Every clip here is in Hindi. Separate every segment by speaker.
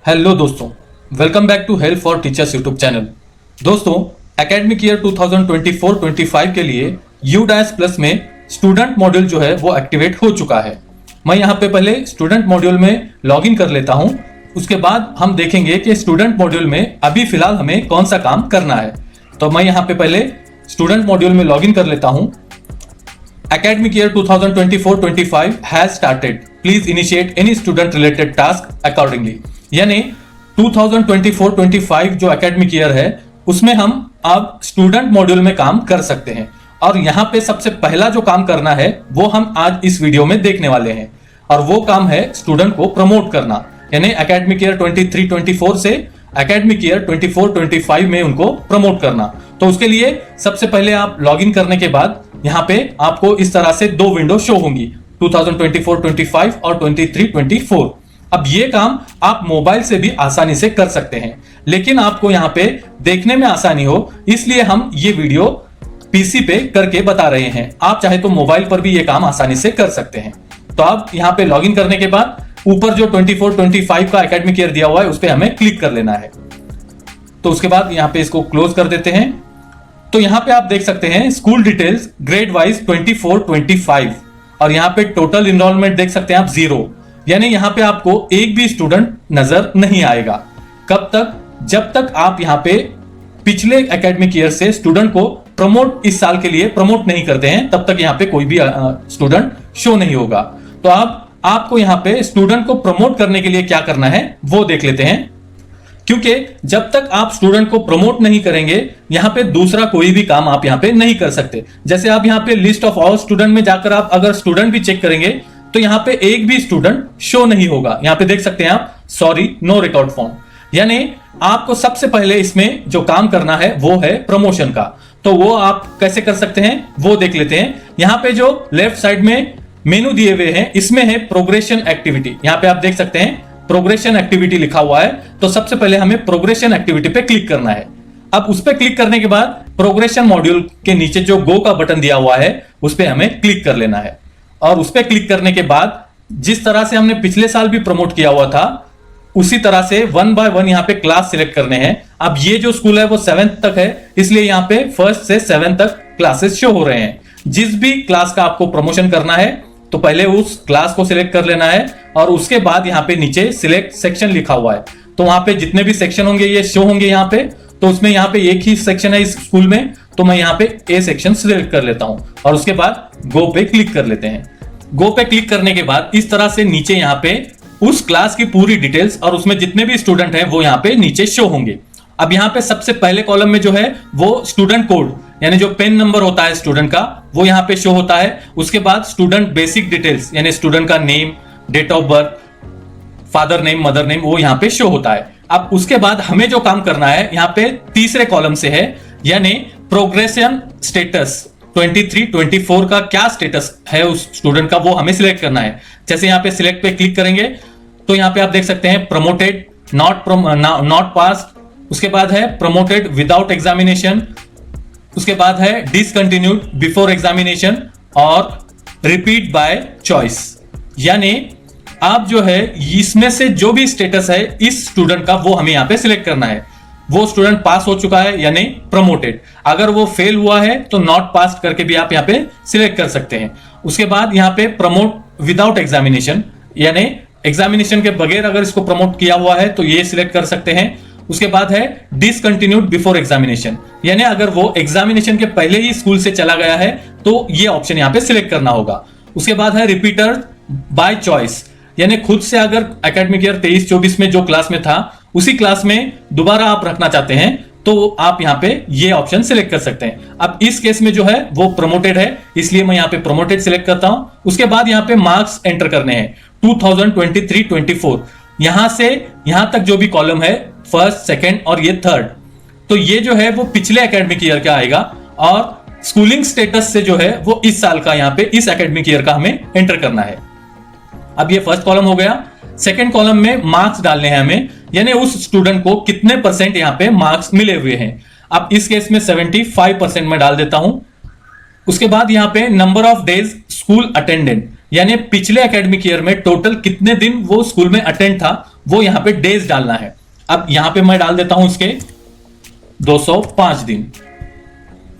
Speaker 1: हेलो दोस्तों, welcome back to help for teachers YouTube channel. दोस्तों, एकेडमिक ईयर 2024-25 के लिए UDAS प्लस में स्टूडेंट मॉड्यूल जो है वो एक्टिवेट हो चुका है। मैं यहाँ पे पहले स्टूडेंट मॉड्यूल में लॉगिन कर लेता हूँ। उसके बाद हम देखेंगे कि स्टूडेंट मॉड्यूल में अभी फिलहाल हमें कौन सा काम करना है। तो मैं यहाँ पे पहले स्टूडेंट मॉड्यूल में लॉगिन कर लेता हूँ। Academic year 2024-25 has started. Please initiate any student related task accordingly. यानी 2024-25 जो एकेडमिक ईयर है उसमें हम अब स्टूडेंट मॉड्यूल में काम कर सकते हैं। और यहाँ पे सबसे पहला जो काम करना है वो हम आज इस वीडियो में देखने वाले हैं, और वो काम है स्टूडेंट को प्रमोट करना। यानी एकेडमिक ईयर 23-24 से एकेडमिक ईयर 24-25 में उनको प्रमोट करना। तो उसके लिए सबसे पहले आप लॉगिन करने के बाद यहाँ पे आपको इस तरह से दो विंडो शो होंगी, 2024-25 और 23-24। अब ये काम आप मोबाइल से भी आसानी से कर सकते हैं, लेकिन आपको यहाँ पे देखने में आसानी हो इसलिए हम ये वीडियो पीसी पे करके बता रहे हैं। आप चाहे तो मोबाइल पर भी ये काम आसानी से कर सकते हैं। तो आप यहाँ पे लॉगिन करने के बाद ऊपर जो 24-25 का एकेडमिक ईयर दिया हुआ है उस पर हमें क्लिक कर लेना है। तो उसके बाद यहाँ पे इसको क्लोज कर देते हैं। तो यहाँ पे आप देख सकते हैं स्कूल डिटेल्स ग्रेड वाइज 24-25, और यहाँ पे टोटल इनरोलमेंट देख सकते हैं आप 0। यानी यहाँ पे आपको एक भी स्टूडेंट नजर नहीं आएगा। कब तक? जब तक आप यहाँ पे पिछले एकेडमिक ईयर से स्टूडेंट को प्रमोट इस साल के लिए प्रमोट नहीं करते हैं, तब तक यहाँ पे कोई भी स्टूडेंट शो नहीं होगा। तो आपको यहाँ पे स्टूडेंट को प्रमोट करने के लिए क्या करना है वो देख लेते हैं। क्योंकि जब तक आप स्टूडेंट को प्रमोट नहीं करेंगे यहाँ पे दूसरा कोई भी काम आप यहाँ पे नहीं कर सकते। जैसे आप यहाँ पे लिस्ट ऑफ ऑल स्टूडेंट में जाकर आप अगर स्टूडेंट भी चेक करेंगे तो यहाँ पे एक भी स्टूडेंट शो नहीं होगा। यहाँ पे देख सकते हैं आप सॉरी नो रिकॉर्ड फाउंड। यानी आपको सबसे पहले इसमें जो काम करना है वो है प्रमोशन का। तो वो आप कैसे कर सकते हैं वो देख लेते हैं। यहाँ पे जो लेफ्ट साइड में मेनू दिए हुए हैं इसमें है प्रोग्रेशन एक्टिविटी। यहाँ पे आप देख सकते हैं प्रोग्रेशन एक्टिविटी लिखा हुआ है। तो सबसे पहले हमें प्रोग्रेशन एक्टिविटी पे क्लिक करना है। अब उस पे क्लिक करने के बाद प्रोग्रेशन मॉड्यूल के नीचे जो गो का बटन दिया हुआ है उस पे हमें क्लिक कर लेना है। और उस पे क्लिक करने के बाद जिस तरह से हमने पिछले साल भी प्रमोट किया हुआ था उसी तरह से 1 बाय 1 यहाँ पे क्लास सिलेक्ट करने हैं। अब ये जो स्कूल है वो 7th तक है, इसलिए यहाँ पे 1st से 7th तक क्लासेस शो हो रहे हैं। जिस भी क्लास का आपको प्रमोशन करना है तो पहले उस क्लास को सिलेक्ट कर लेना है, और उसके बाद यहाँ पे नीचे सिलेक्ट सेक्शन लिखा हुआ है। तो वहां पे जितने भी सेक्शन होंगे ये शो होंगे यहाँ पे। तो उसमें यहाँ पे एक ही सेक्शन है इस स्कूल में, तो मैं यहाँ पे ए सेक्शन सिलेक्ट कर लेता हूँ और उसके बाद गो पे क्लिक कर लेते हैं। गो पे क्लिक करने के बाद इस तरह से नीचे यहाँ पे उस क्लास की पूरी डिटेल्स और उसमें जितने भी स्टूडेंट हैं वो यहाँ पे नीचे शो होंगे। अब यहाँ पे सबसे पहले कॉलम में जो है वो स्टूडेंट कोड यानी जो पेन नंबर होता है स्टूडेंट का वो यहाँ पे शो होता है। उसके बाद स्टूडेंट बेसिक डिटेल्स यानी स्टूडेंट का name, date of birth, father name, mother name वो यहाँ पे शो होता है। अब उसके बाद हमें जो काम करना है यहाँ पे तीसरे कॉलम से है, यानी प्रोग्रेशन स्टेटस 23-24 का क्या स्टेटस है उस स्टूडेंट का वो हमें सिलेक्ट करना है। जैसे यहाँ पे सिलेक्ट पे क्लिक करेंगे तो यहाँ पे आप देख सकते हैं प्रमोटेड, नॉट पास, उसके बाद है प्रमोटेड विदाउट एग्जामिनेशन, उसके बाद है डिसकंटिन्यूड बिफोर एग्जामिनेशन और रिपीट बाय चॉइस। यानी आप जो है इसमें से जो भी स्टेटस है इस स्टूडेंट का वो हमें यहाँ पे सिलेक्ट करना है। वो स्टूडेंट पास हो चुका है यानी प्रमोटेड, अगर वो फेल हुआ है तो नॉट पास करके भी आप यहाँ पे सिलेक्ट कर सकते हैं। उसके बाद यहाँ पे प्रमोट विदाउट एग्जामिनेशन यानी एग्जामिनेशन के बगैर अगर इसको प्रमोट किया हुआ है तो ये सिलेक्ट कर सकते हैं। उसके बाद है डिसकंटिन्यूड बिफोर एग्जामिनेशन, यानी अगर वो एग्जामिनेशन के पहले ही स्कूल से चला गया है तो ये ऑप्शन यहाँ पे सिलेक्ट करना होगा। उसके बाद है रिपीटर बाय चॉइस, यानी खुद से अगर एकेडमिक ईयर 23-24 में जो क्लास में था उसी क्लास में दोबारा आप रखना चाहते हैं तो आप यहाँ पे ये ऑप्शन सिलेक्ट कर सकते हैं। अब इस केस में जो है वो प्रमोटेड है इसलिए मैं यहाँ पे प्रमोटेड सिलेक्ट करता हूं। उसके बाद यहाँ पे मार्क्स एंटर करने हैं 2023-24, यहां से यहां तक जो भी कॉलम है 1st, 2nd और ये 3rd, तो ये जो है वो पिछले एकेडमिक ईयर का आएगा, और स्कूलिंग स्टेटस से जो है वो इस साल का यहाँ पे इस एकेडमिक ईयर का हमें एंटर करना है। अब ये फर्स्ट कॉलम हो गया। सेकंड कॉलम में मार्क्स डालने हैं हमें, यानी उस स्टूडेंट को कितने % यहाँ पे मार्क्स मिले हुए हैं। अब इस केस में 75% में डाल देता हूं। उसके बाद यहाँ पे number of days school attendant, यानी पिछले एकेडमिक ईयर में टोटल कितने दिन वो स्कूल में अटेंड था वो यहाँ पे डेज डालना है। अब यहाँ पे मैं डाल देता हूं इसके 205 दिन।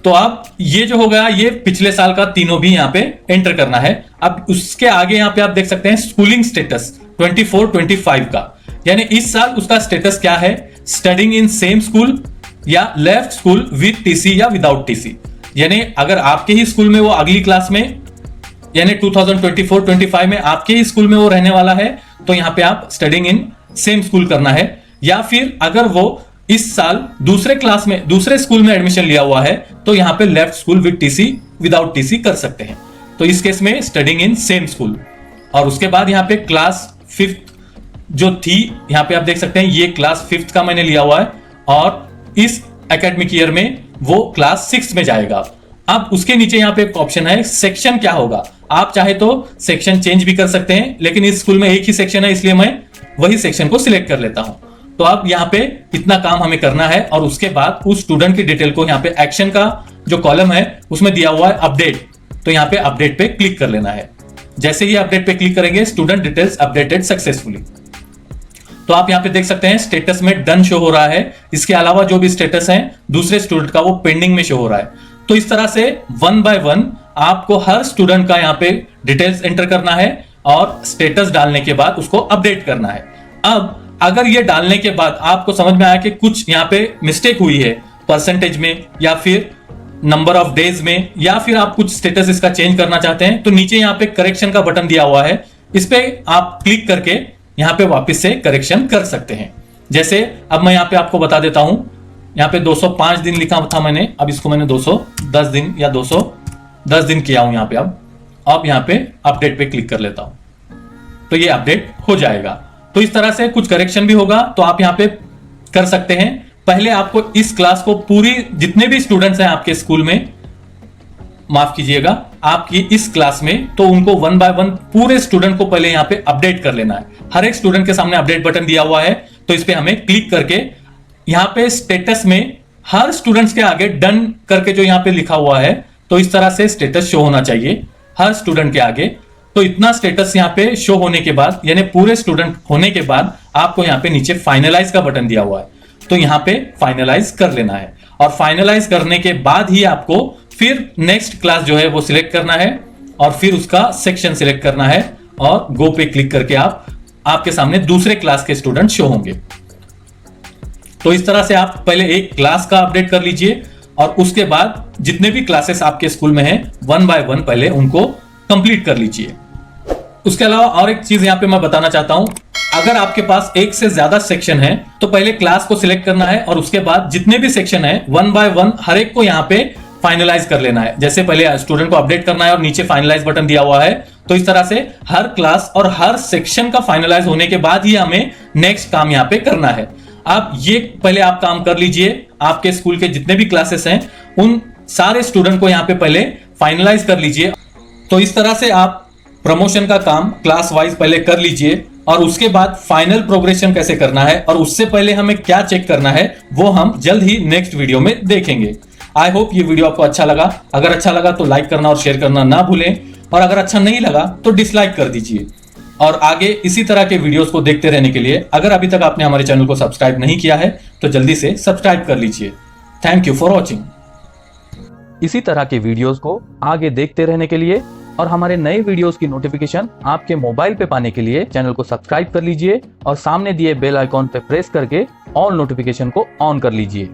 Speaker 1: तो अब ये जो हो गया, ये पिछले साल का तीनों भी यहाँ पे एंटर करना है। अब उसके आगे यहाँ पे आप देख सकते हैं स्कूलिंग स्टेटस 24-25 का, यानी इस साल उसका स्टेटस क्या है, स्टडिंग इन सेम स्कूल या लेफ्ट स्कूल विद टीसी या विदाउट टीसी। यानी अगर आपके ही स्कूल में वो अगली क्लास में यानी 2024-25 में आपके ही स्कूल में वो रहने वाला है, तो यहाँ पे आप स्टडिंग इन सेम स्कूल करना है। या फिर अगर वो इस साल दूसरे क्लास में दूसरे स्कूल में एडमिशन लिया हुआ है, तो यहाँ पे left school with TC without TC कर सकते हैं। तो इस केस में स्टडिंग इन सेम स्कूल। और उसके बाद यहाँ पे क्लास 5th जो थी, यहाँ पे आप देख सकते हैं ये क्लास 5th का मैंने लिया हुआ है और इस एकेडमिक ईयर में वो क्लास 6 में जाएगा। अब उसके नीचे यहाँ पे एक ऑप्शन है सेक्शन क्या होगा। आप चाहे तो सेक्शन चेंज भी कर सकते हैं, लेकिन इस स्कूल में एक ही सेक्शन है इसलिए मैं वही सेक्शन को सिलेक्ट कर लेता हूं। तो अब यहाँ पे इतना काम हमें करना है और उसके बाद उस स्टूडेंट की डिटेल को यहाँ पे एक्शन का जो कॉलम है उसमें दिया हुआ है अपडेट, तो यहाँ पे अपडेट पे क्लिक कर लेना है। जैसे ही अपडेट पे क्लिक करेंगे स्टूडेंट डिटेल्स अपडेटेड सक्सेसफुली। तो आप यहाँ पे देख सकते हैं स्टेटस में डन शो हो रहा है। इसके अलावा जो भी स्टेटस है दूसरे स्टूडेंट का वो पेंडिंग में शो हो रहा है। तो इस तरह से 1 by 1 आपको हर स्टूडेंट का यहाँ पे डिटेल्स एंटर करना है और स्टेटस डालने के बाद उसको अपडेट करना है। अब अगर ये डालने के बाद आपको समझ में आया कि कुछ यहाँ पे मिस्टेक हुई है परसेंटेज में या फिर नंबर ऑफ डेज में, या फिर आप कुछ स्टेटस इसका चेंज करना चाहते हैं, तो नीचे यहाँ पे करेक्शन का बटन दिया हुआ है, इस पे आप क्लिक करके यहाँ पे वापस से करेक्शन कर सकते हैं। जैसे अब मैं यहाँ पे आपको बता देता हूं, यहाँ पे 205 दिन लिखा था मैंने, अब इसको मैंने 210 दिन या 210 दिन किया हूं यहाँ पे। अब यहाँ पे अपडेट पे क्लिक कर लेता हूं तो ये अपडेट हो जाएगा। तो इस तरह से कुछ करेक्शन भी होगा तो आप यहाँ पे कर सकते हैं। पहले आपको इस क्लास को पूरी जितने भी स्टूडेंट्स हैं आपके स्कूल में, माफ कीजिएगा आपकी इस क्लास में, तो उनको 1 by 1 पूरे स्टूडेंट को पहले यहाँ पे अपडेट कर लेना है। हर एक स्टूडेंट के सामने अपडेट बटन दिया हुआ है, तो इस पे हमें क्लिक करके यहाँ पे स्टेटस में हर स्टूडेंट्स के आगे डन करके जो यहाँ पे लिखा हुआ है, तो इस तरह से स्टेटस शो होना चाहिए हर स्टूडेंट के आगे। तो इतना स्टेटस यहाँ पे शो होने के बाद, यानी पूरे स्टूडेंट होने के बाद, आपको यहाँ पे नीचे फाइनलाइज का बटन दिया हुआ है, तो यहाँ पे फाइनलाइज कर लेना है। और फाइनलाइज करने के बाद ही आपको फिर नेक्स्ट क्लास जो है वो सिलेक्ट करना है और फिर उसका सेक्शन सिलेक्ट करना है और गो पे क्लिक करके आपके सामने दूसरे क्लास के स्टूडेंट शो होंगे। तो इस तरह से आप पहले एक क्लास का अपडेट कर लीजिए और उसके बाद जितने भी क्लासेस आपके स्कूल में हैं 1 by 1 पहले उनको कंप्लीट कर लीजिए। उसके अलावा और एक चीज यहां पे मैं बताना चाहता हूं, अगर आपके पास एक से ज्यादा सेक्शन है तो पहले क्लास को सिलेक्ट करना है और उसके बाद जितने भी सेक्शन है 1 by 1 हर एक को यहाँ पे फाइनलाइज कर लेना है। जैसे पहले स्टूडेंट को अपडेट करना है और नीचे फाइनलाइज बटन दिया हुआ है, तो इस तरह से हर क्लास और हर सेक्शन का फाइनलाइज होने के बाद ही हमें नेक्स्ट काम यहाँ पे करना है। आप ये पहले आप काम कर लीजिए, आपके स्कूल के जितने भी क्लासेस हैं उन सारे स्टूडेंट को यहाँ पे पहले फाइनलाइज कर लीजिए। तो इस तरह से आप प्रमोशन का काम क्लास वाइज पहले कर लीजिए और उसके बाद फाइनल प्रोग्रेशन कैसे करना है और उससे पहले हमें क्या चेक करना है वो हम जल्द ही नेक्स्ट वीडियो में देखेंगे। आई होप ये वीडियो आपको अच्छा लगा। अगर अच्छा लगा तो लाइक करना और शेयर करना ना भूलें, और अगर अच्छा नहीं लगा तो डिसलाइक कर दीजिए। और आगे इसी तरह के वीडियोस को देखते रहने के लिए अगर अभी तक आपने हमारे चैनल को सब्सक्राइब नहीं किया है तो जल्दी से सब्सक्राइब कर लीजिए। Thank you for watching.
Speaker 2: इसी तरह के वीडियोस को आगे देखते रहने के लिए और हमारे नए वीडियोस की नोटिफिकेशन आपके मोबाइल पे पाने के लिए चैनल को सब्सक्राइब कर लीजिए और सामने दिए बेल आइकॉन पे प्रेस करके ऑल नोटिफिकेशन को ऑन कर लीजिए।